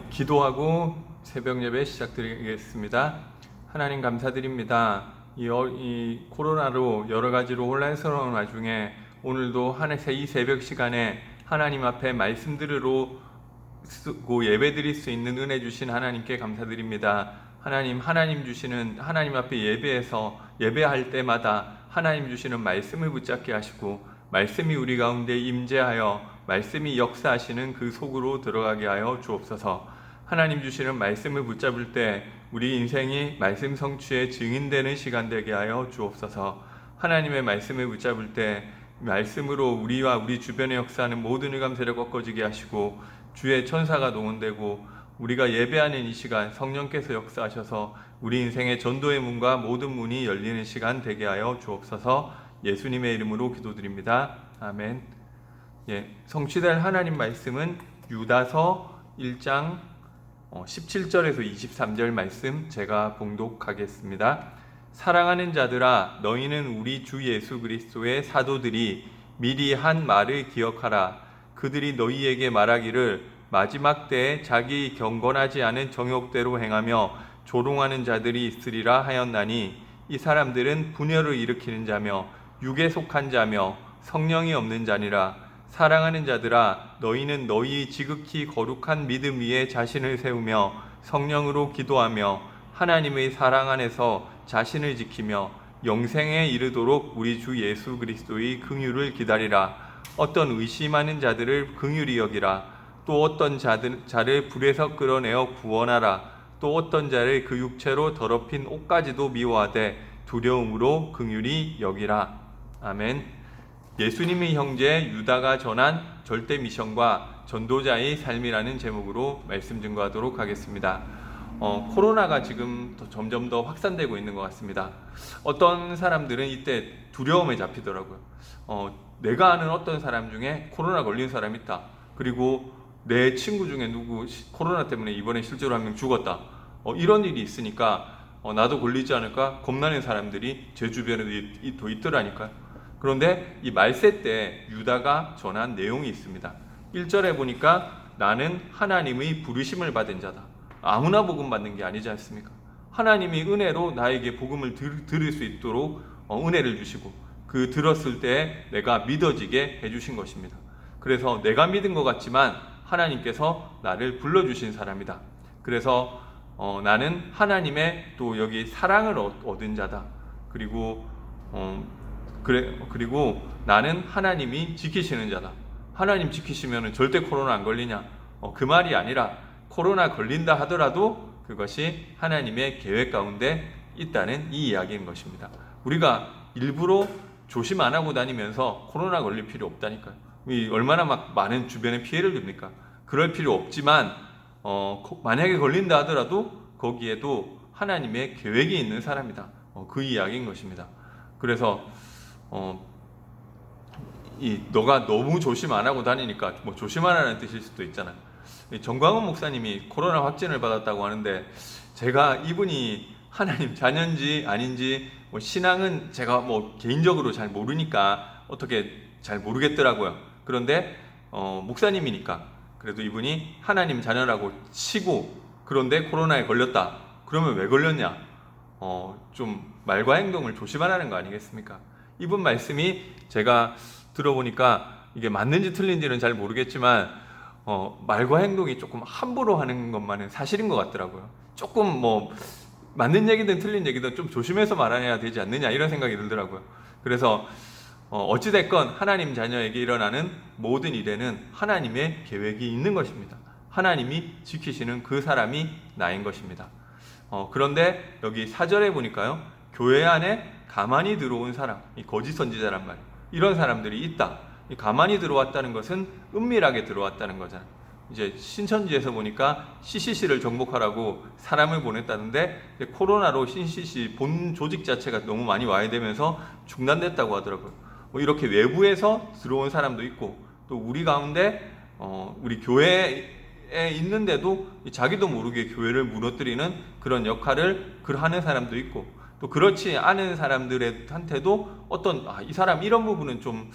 기도하고 새벽 예배 시작드리겠습니다. 하나님 감사드립니다. 이 코로나로 여러 가지로 혼란스러운 와중에 오늘도 이 새벽 시간에 하나님 앞에 말씀 들으러 예배 드릴 수 있는 은혜 주신 하나님께 감사드립니다. 하나님 주시는 하나님 앞에 예배할 때마다 하나님 주시는 말씀을 붙잡게 하시고 말씀이 우리 가운데 임재하여 말씀이 역사하시는 그 속으로 들어가게 하여 주옵소서. 하나님 주시는 말씀을 붙잡을 때 우리 인생이 말씀 성취의 증인되는 시간 되게 하여 주옵소서. 하나님의 말씀을 붙잡을 때 말씀으로 우리와 우리 주변에 역사하는 모든 의감세를 꺾어지게 하시고 주의 천사가 동원되고 우리가 예배하는 이 시간 성령께서 역사하셔서 우리 인생의 전도의 문과 모든 문이 열리는 시간 되게 하여 주옵소서. 예수님의 이름으로 기도드립니다. 아멘. 성취될 하나님 말씀은 유다서 1장 17절에서 23절 말씀 제가 봉독하겠습니다. 사랑하는 자들아, 너희는 우리 주 예수 그리스도의 사도들이 미리 한 말을 기억하라. 그들이 너희에게 말하기를 마지막 때에 자기 경건하지 않은 정욕대로 행하며 조롱하는 자들이 있으리라 하였나니, 이 사람들은 분열을 일으키는 자며 육에 속한 자며 성령이 없는 자니라. 사랑하는 자들아, 너희는 너희 지극히 거룩한 믿음 위에 자신을 세우며 성령으로 기도하며 하나님의 사랑 안에서 자신을 지키며 영생에 이르도록 우리 주 예수 그리스도의 긍휼을 기다리라. 어떤 의심하는 자들을 긍휼히 여기라. 또 어떤 자를 불에서 끌어내어 구원하라. 또 어떤 자를 그 육체로 더럽힌 옷까지도 미워하되 두려움으로 긍휼히 여기라. 아멘. 예수님의 형제 유다가 전한 절대 미션과 전도자의 삶이라는 제목으로 말씀 증거하도록 하겠습니다. 코로나가 지금 점점 더 확산되고 있는 것 같습니다. 어떤 사람들은 이때 두려움에 잡히더라고요. 내가 아는 어떤 사람 중에 코로나 걸린 사람이 있다. 그리고 내 친구 중에 누구 코로나 때문에 이번에 실제로 한 명 죽었다. 이런 일이 있으니까 나도 걸리지 않을까 겁나는 사람들이 제 주변에도 더 있더라니까요. 그런데 이 말세 때 유다가 전한 내용이 있습니다. 1절에 보니까 나는 하나님의 부르심을 받은 자다. 아무나 복음 받는 게 아니지 않습니까? 하나님이 은혜로 나에게 복음을 들을 수 있도록 은혜를 주시고 그 들었을 때 내가 믿어지게 해주신 것입니다. 그래서 내가 믿은 것 같지만 하나님께서 나를 불러주신 사람이다. 그래서 나는 하나님의 또 여기 사랑을 얻은 자다. 그리고 나는 하나님이 지키시는 자다. 하나님 지키시면 절대 코로나 안 걸리냐? 그 말이 아니라 코로나 걸린다 하더라도 그것이 하나님의 계획 가운데 있다는 이 이야기인 것입니다. 우리가 일부러 조심 안 하고 다니면서 코로나 걸릴 필요 없다니까요. 얼마나 많은 주변에 피해를 줍니까? 그럴 필요 없지만 만약에 걸린다 하더라도 거기에도 하나님의 계획이 있는 사람이다. 그 이야기인 것입니다. 그래서 너가 너무 조심 안 하고 다니니까 조심하라는 뜻일 수도 있잖아요. 정광훈 목사님이 코로나 확진을 받았다고 하는데 제가 이분이 하나님 자녀인지 아닌지 신앙은 제가 개인적으로 잘 모르니까 어떻게 잘 모르겠더라고요. 그런데 목사님이니까 그래도 이분이 하나님 자녀라고 치고 그런데 코로나에 걸렸다. 그러면 왜 걸렸냐? 좀 말과 행동을 조심하라는 거 아니겠습니까? 이분 말씀이 제가 들어보니까 이게 맞는지 틀린지는 잘 모르겠지만 말과 행동이 조금 함부로 하는 것만은 사실인 것 같더라고요. 조금 맞는 얘기든 틀린 얘기든 좀 조심해서 말해야 되지 않느냐 이런 생각이 들더라고요. 그래서 어찌됐건 하나님 자녀에게 일어나는 모든 일에는 하나님의 계획이 있는 것입니다. 하나님이 지키시는 그 사람이 나인 것입니다. 그런데 여기 4절에 보니까요, 교회 안에 가만히 들어온 사람, 이 거짓 선지자란 말이에요. 이런 사람들이 있다. 이 가만히 들어왔다는 것은 은밀하게 들어왔다는 거잖아요. 이제 신천지에서 보니까 CCC를 정복하라고 사람을 보냈다는데 코로나로 CCC 본 조직 자체가 너무 많이 와야 되면서 중단됐다고 하더라고요. 이렇게 외부에서 들어온 사람도 있고 또 우리 가운데 우리 교회에 있는데도 자기도 모르게 교회를 무너뜨리는 그런 역할을 하는 사람도 있고 또 그렇지 않은 사람들한테도 이 사람 이런 부분은 좀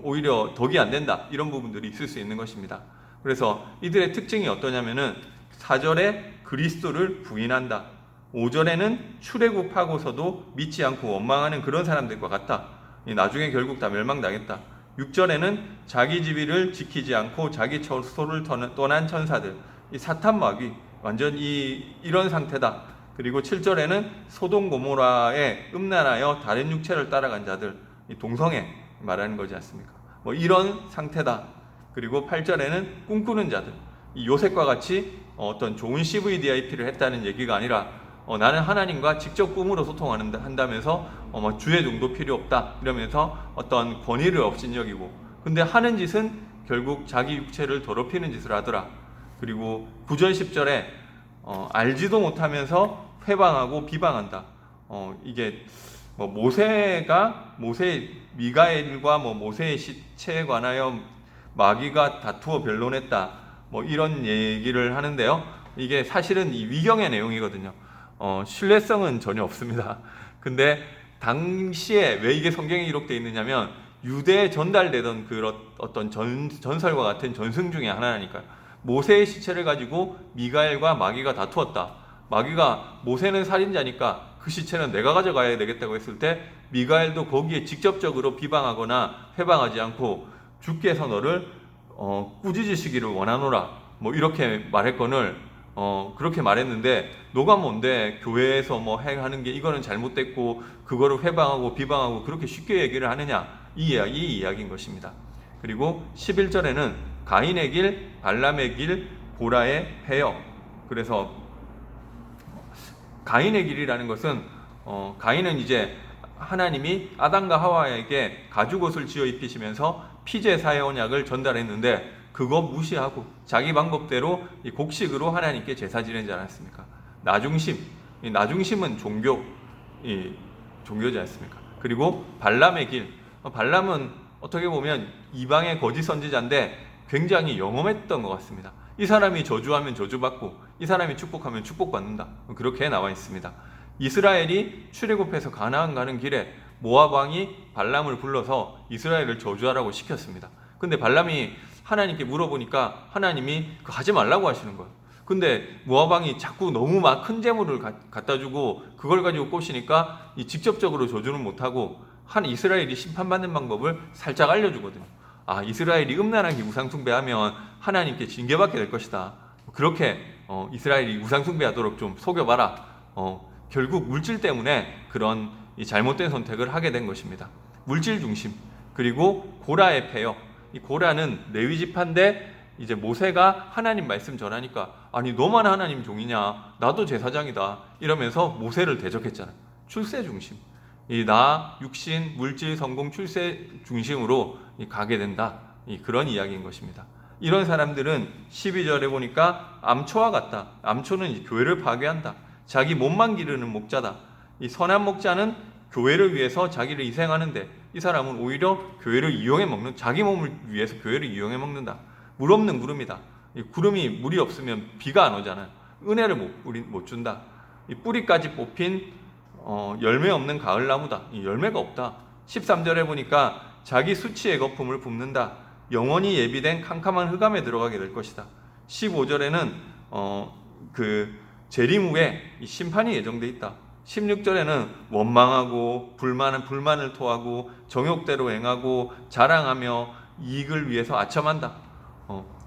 오히려 덕이 안 된다 이런 부분들이 있을 수 있는 것입니다. 그래서 이들의 특징이 어떠냐면은 4절에 그리스도를 부인한다. 5절에는 출애굽하고서도 믿지 않고 원망하는 그런 사람들과 같다. 나중에 결국 다 멸망당했다. 6절에는 자기 지위를 지키지 않고 자기 처소를 떠난 천사들, 이 사탄 마귀, 완전 이런 상태다. 그리고 7절에는 소돔 고모라에 음란하여 다른 육체를 따라간 자들, 이 동성애 말하는 거지 않습니까? 뭐 이런 상태다. 그리고 8절에는 꿈꾸는 자들, 이 요셉과 같이 어떤 좋은 CVDIP를 했다는 얘기가 아니라 나는 하나님과 직접 꿈으로 소통한다면서 주의 종도 필요 없다 이러면서 어떤 권위를 업신여기고, 근데 하는 짓은 결국 자기 육체를 더럽히는 짓을 하더라. 그리고 9절 10절에 알지도 못하면서 회방하고 비방한다. 이게 미가엘과 모세의 시체에 관하여 마귀가 다투어 변론했다, 이런 얘기를 하는데요. 이게 사실은 이 위경의 내용이거든요. 신뢰성은 전혀 없습니다. 근데 당시에 왜 이게 성경에 기록되어 있느냐면 유대에 전달되던 그런 어떤 전설과 같은 전승 중에 하나니까요. 모세의 시체를 가지고 미가엘과 마귀가 다투었다. 마귀가 모세는 살인자니까 그 시체는 내가 가져가야 되겠다고 했을 때 미가엘도 거기에 직접적으로 비방하거나 회방하지 않고 주께서 너를 꾸짖으시기를 원하노라 이렇게 말했거늘 그렇게 말했는데 너가 뭔데 교회에서 행하는 게 이거는 잘못됐고 그거를 회방하고 비방하고 그렇게 쉽게 얘기를 하느냐, 이 이야기인 것입니다. 그리고 11절에는 가인의 길, 발람의 길, 고라의 회역. 그래서 가인의 길이라는 것은 가인은 이제 하나님이 아담과 하와에게 가죽옷을 지어 입히시면서 피제사의 언약을 전달했는데 그거 무시하고 자기 방법대로 이 곡식으로 하나님께 제사 지내지 않았습니까? 나중심은 종교지 않습니까? 그리고 발람의 길, 발람은 어떻게 보면 이방의 거짓 선지자인데 굉장히 영험했던 것 같습니다. 이 사람이 저주하면 저주받고 이 사람이 축복하면 축복받는다, 그렇게 나와 있습니다. 이스라엘이 출애굽해서 가나안 가는 길에 모압 왕이 발람을 불러서 이스라엘을 저주하라고 시켰습니다. 근데 발람이 하나님께 물어보니까 하나님이 하지 말라고 하시는 거예요. 근데 모압 왕이 자꾸 너무 막 큰 재물을 갖다 주고 그걸 가지고 꼬시니까 직접적으로 저주는 못하고 이스라엘이 심판받는 방법을 살짝 알려주거든요. 이스라엘이 음란하게 우상숭배하면 하나님께 징계받게 될 것이다. 그렇게 이스라엘이 우상숭배하도록 좀 속여봐라. 결국 물질 때문에 그런 잘못된 선택을 하게 된 것입니다. 물질 중심. 그리고 고라의 폐역. 이 고라는 레위 지파인데 이제 모세가 하나님 말씀 전하니까 아니 너만 하나님 종이냐, 나도 제사장이다 이러면서 모세를 대적했잖아요. 출세 중심. 나, 육신, 물질, 성공, 출세 중심으로 가게 된다. 그런 이야기인 것입니다. 이런 사람들은 12절에 보니까 암초와 같다. 암초는 교회를 파괴한다. 자기 몸만 기르는 목자다. 이 선한 목자는 교회를 위해서 자기를 희생하는데 이 사람은 오히려 교회를 이용해 먹는, 자기 몸을 위해서 교회를 이용해 먹는다. 물 없는 구름이다. 이 구름이 물이 없으면 비가 안 오잖아요. 은혜를 못 준다. 이 뿌리까지 뽑힌 열매 없는 가을나무다. 이 열매가 없다. 13절에 보니까 자기 수치의 거품을 붓는다. 영원히 예비된 캄캄한 흑암에 들어가게 될 것이다. 15절에는 재림 후에 이 심판이 예정돼 있다. 16절에는 원망하고 불만을 토하고 정욕대로 행하고 자랑하며 이익을 위해서 아첨한다.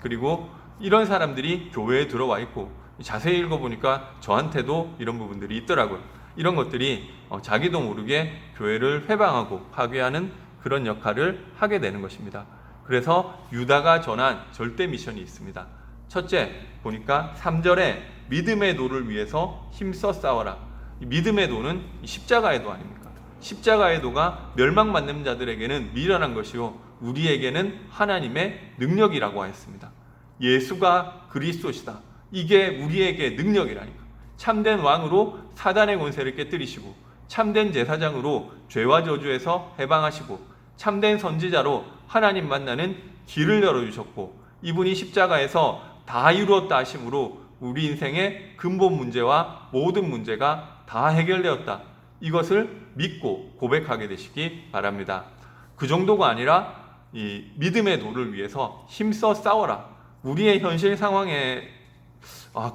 그리고 이런 사람들이 교회에 들어와 있고 자세히 읽어보니까 저한테도 이런 부분들이 있더라고요. 이런 것들이 자기도 모르게 교회를 회방하고 파괴하는 그런 역할을 하게 되는 것입니다. 그래서 유다가 전한 절대 미션이 있습니다. 첫째 보니까 3절에 믿음의 도를 위해서 힘써 싸워라. 이 믿음의 도는 십자가의 도 아닙니까? 십자가의 도가 멸망받는 자들에게는 미련한 것이요 우리에게는 하나님의 능력이라고 하였습니다. 예수가 그리스도시다. 이게 우리에게 능력이라니까. 참된 왕으로 사단의 권세를 깨뜨리시고, 참된 제사장으로 죄와 저주에서 해방하시고, 참된 선지자로 하나님 만나는 길을 열어주셨고, 이분이 십자가에서 다 이루었다 하심으로 우리 인생의 근본 문제와 모든 문제가 다 해결되었다. 이것을 믿고 고백하게 되시기 바랍니다. 그 정도가 아니라 이 믿음의 도를 위해서 힘써 싸워라. 우리의 현실 상황에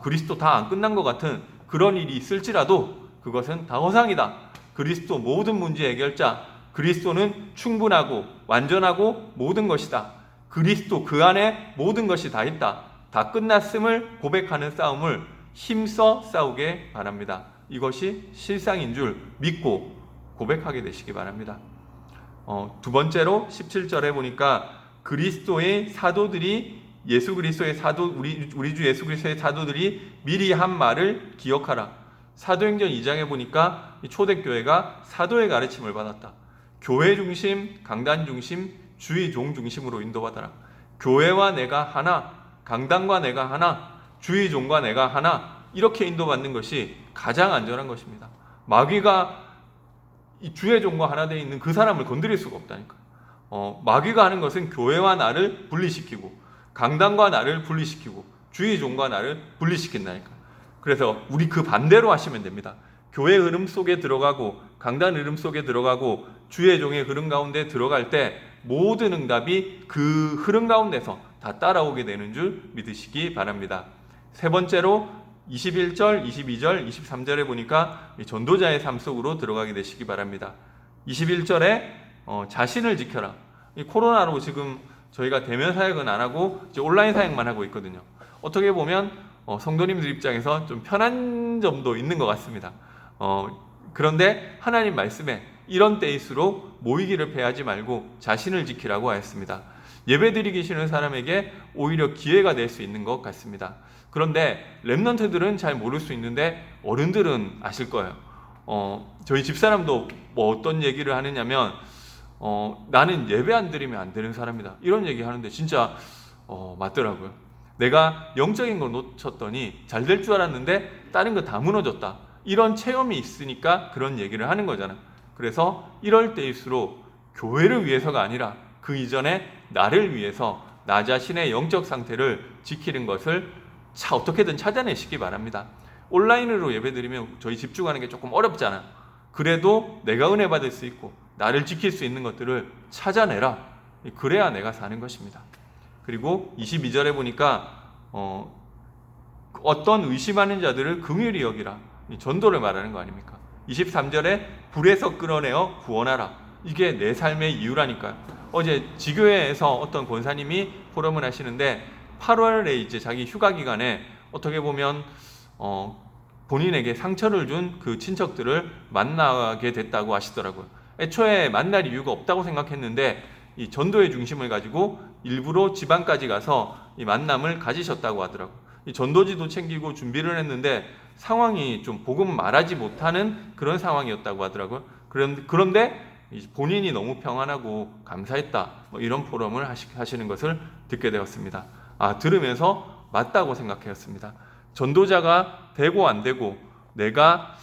그리스도 다 안 끝난 것 같은 그런 일이 있을지라도 그것은 다 허상이다. 그리스도 모든 문제 해결자, 그리스도는 충분하고 완전하고 모든 것이다. 그리스도 그 안에 모든 것이 다 있다. 다 끝났음을 고백하는 싸움을 힘써 싸우게 바랍니다. 이것이 실상인 줄 믿고 고백하게 되시기 바랍니다. 두 번째로 17절에 보니까 그리스도의 사도들이 예수 그리스도의 우리 주 예수 그리스도의 사도들이 미리 한 말을 기억하라. 사도행전 2장에 보니까 초대교회가 사도의 가르침을 받았다. 교회 중심, 강단 중심, 주의 종 중심으로 인도받아라. 교회와 내가 하나, 강단과 내가 하나, 주의 종과 내가 하나, 이렇게 인도받는 것이 가장 안전한 것입니다. 마귀가 이 주의 종과 하나 되어 있는 그 사람을 건드릴 수가 없다니까요. 마귀가 하는 것은 교회와 나를 분리시키고, 강단과 나를 분리시키고, 주의 종과 나를 분리시킨다니까요. 그래서 우리 그 반대로 하시면 됩니다. 교회 흐름 속에 들어가고, 강단 흐름 속에 들어가고, 주의 종의 흐름 가운데 들어갈 때 모든 응답이 그 흐름 가운데서 다 따라오게 되는 줄 믿으시기 바랍니다. 세 번째로 21절, 22절, 23절에 보니까 전도자의 삶 속으로 들어가게 되시기 바랍니다. 21절에 자신을 지켜라. 이 코로나로 지금 저희가 대면 사역은 안 하고 이제 온라인 사역만 하고 있거든요. 어떻게 보면 성도님들 입장에서 좀 편한 점도 있는 것 같습니다. 그런데 하나님 말씀에 이런 때일수록 모이기를 패하지 말고 자신을 지키라고 하였습니다. 예배드리기 싫은 사람에게 오히려 기회가 될 수 있는 것 같습니다. 그런데 렘넌트들은 잘 모를 수 있는데 어른들은 아실 거예요. 저희 집사람도 뭐 어떤 얘기를 하느냐면 나는 예배 안 드리면 안 되는 사람이다, 이런 얘기 하는데 진짜 맞더라고요. 내가 영적인 걸 놓쳤더니 잘 될 줄 알았는데 다른 거 다 무너졌다, 이런 체험이 있으니까 그런 얘기를 하는 거잖아요. 그래서 이럴 때일수록 교회를 위해서가 아니라 그 이전에 나를 위해서 나 자신의 영적 상태를 지키는 것을 어떻게든 찾아내시기 바랍니다. 온라인으로 예배드리면 저희 집중하는 게 조금 어렵잖아. 그래도 내가 은혜 받을 수 있고 나를 지킬 수 있는 것들을 찾아내라. 그래야 내가 사는 것입니다. 그리고 22절에 보니까 어떤 의심하는 자들을 긍휼히 여기라. 전도를 말하는 거 아닙니까? 23절에 불에서 끌어내어 구원하라. 이게 내 삶의 이유라니까요. 어제 지교회에서 어떤 권사님이 포럼을 하시는데 8월에 이제 자기 휴가 기간에 어떻게 보면 본인에게 상처를 준 그 친척들을 만나게 됐다고 하시더라고요. 애초에 만날 이유가 없다고 생각했는데 이 전도의 중심을 가지고 일부러 지방까지 가서 이 만남을 가지셨다고 하더라고요. 이 전도지도 챙기고 준비를 했는데 상황이 좀 복음 말하지 못하는 그런 상황이었다고 하더라고요. 그런데 본인이 너무 평안하고 감사했다, 뭐 이런 포럼을 하시는 것을 듣게 되었습니다. 들으면서 맞다고 생각했습니다. 전도자가 되고 안 되고 내가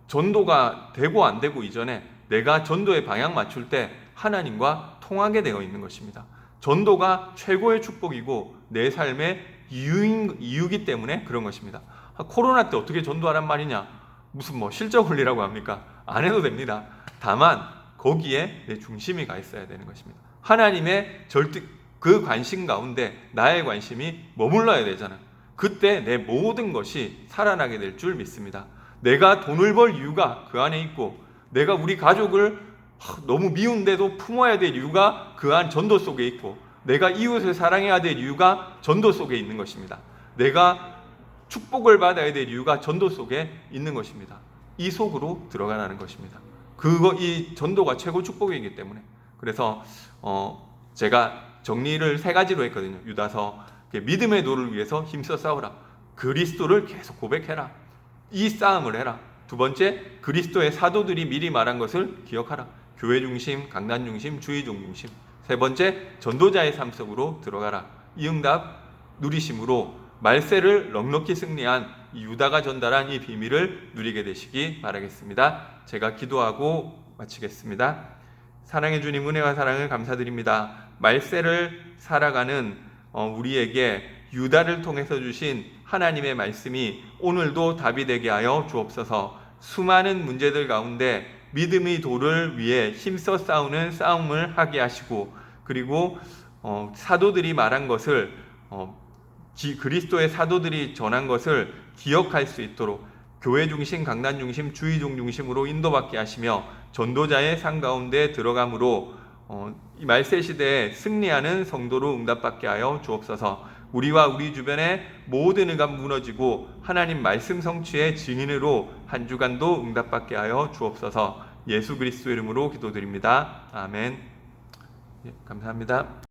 전도가 되고 안 되고 이전에 내가 전도의 방향 맞출 때 하나님과 통하게 되어 있는 것입니다. 전도가 최고의 축복이고 내 삶의 이유이기 때문에 그런 것입니다. 코로나 때 어떻게 전도하란 말이냐? 무슨 실적 올리라고 합니까? 안 해도 됩니다. 다만 거기에 내 중심이 가 있어야 되는 것입니다. 하나님의 그 관심 가운데 나의 관심이 머물러야 되잖아요. 그때 내 모든 것이 살아나게 될 줄 믿습니다. 내가 돈을 벌 이유가 그 안에 있고, 내가 우리 가족을 너무 미운데도 품어야 될 이유가 그 안 전도 속에 있고, 내가 이웃을 사랑해야 될 이유가 전도 속에 있는 것입니다. 내가 축복을 받아야 될 이유가 전도 속에 있는 것입니다. 이 속으로 들어가라는 것입니다. 이 전도가 최고 축복이기 때문에. 그래서 제가 정리를 3가지로 했거든요. 유다서 믿음의 도를 위해서 힘써 싸우라. 그리스도를 계속 고백해라. 이 싸움을 해라. 두 번째, 그리스도의 사도들이 미리 말한 것을 기억하라. 교회 중심, 강단 중심, 주의종 중심. 세 번째, 전도자의 삶 속으로 들어가라. 이 응답 누리심으로 말세를 넉넉히 승리한 유다가 전달한 이 비밀을 누리게 되시기 바라겠습니다. 제가 기도하고 마치겠습니다. 사랑해 주님, 은혜와 사랑을 감사드립니다. 말세를 살아가는 우리에게 유다를 통해서 주신 하나님의 말씀이 오늘도 답이 되게 하여 주옵소서. 수많은 문제들 가운데 믿음의 도를 위해 힘써 싸우는 싸움을 하게 하시고, 그리고 사도들이 말한 것을 그리스도의 사도들이 전한 것을 기억할 수 있도록 교회 중심, 강단 중심, 주의종 중심으로 인도받게 하시며 전도자의 상 가운데 들어감으로 이 말세 시대에 승리하는 성도로 응답받게 하여 주옵소서. 우리와 우리 주변의 모든 의가 무너지고 하나님 말씀 성취의 증인으로 한 주간도 응답받게 하여 주옵소서. 예수 그리스도 이름으로 기도드립니다. 아멘. 감사합니다.